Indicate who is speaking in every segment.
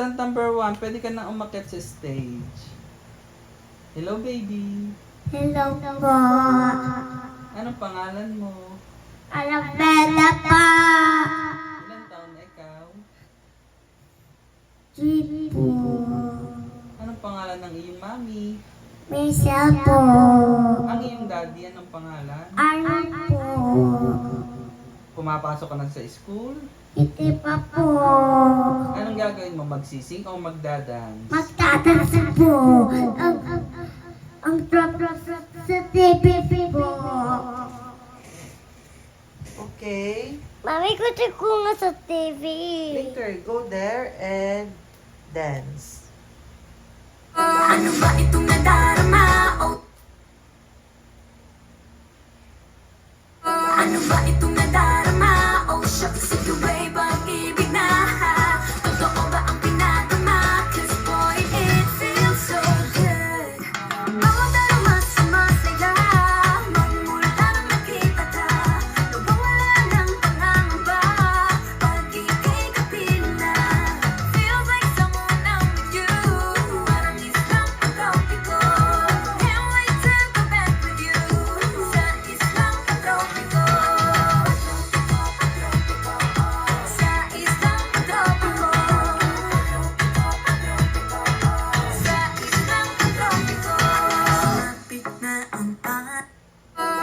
Speaker 1: Number 1, pwede ka na umakyat sa stage. Hello, baby.
Speaker 2: Hello po.
Speaker 1: Anong pangalan mo?
Speaker 2: Arabella pa.
Speaker 1: Ilang taon na ikaw?
Speaker 2: Chipo.
Speaker 1: Anong pangalan ng iyong mami?
Speaker 2: Michelle po.
Speaker 1: Ang iyong daddy, anong pangalan?
Speaker 2: Arnold po.
Speaker 1: Pumapasok ka na sa school?
Speaker 2: Hindi pa po.
Speaker 1: Anong gagawin mo? Magsising o magdadance?
Speaker 2: Magtatansa po. Ang drop sa TV po.
Speaker 3: Okay.
Speaker 2: Mami, kasi ko nga sa TV.
Speaker 3: Later, go there and dance.
Speaker 4: Ano ba itong nadarama? Oh. Ano ba itong nadarama? Oh, shucks, ito ba'y pag-ibig na? Totoo ba ang pinadama? 'Cause boy, it feels so good. Bawat darama sa masaya, magmula nang nakita ka, nawawala ng pangangamba, pag ika'y kapiling na. Feels like someone I'm with you, parang isang pagkapiko. Can't wait to go back with you, sa isang pagkapiko. Sa isang pagkapiko. Sa isang pagkapiko. Lapit na ang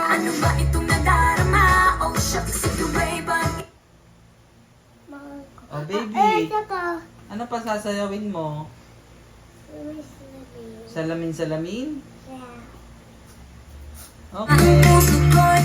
Speaker 4: ano ba itong nadarama? Oh, shucks, ito ba'y pag-
Speaker 1: Oh, baby.
Speaker 2: saka.
Speaker 1: Ano pa sasayawin mo? Salamin-salamin?
Speaker 2: Yeah.
Speaker 4: Ang
Speaker 1: Okay.
Speaker 4: puso ko'y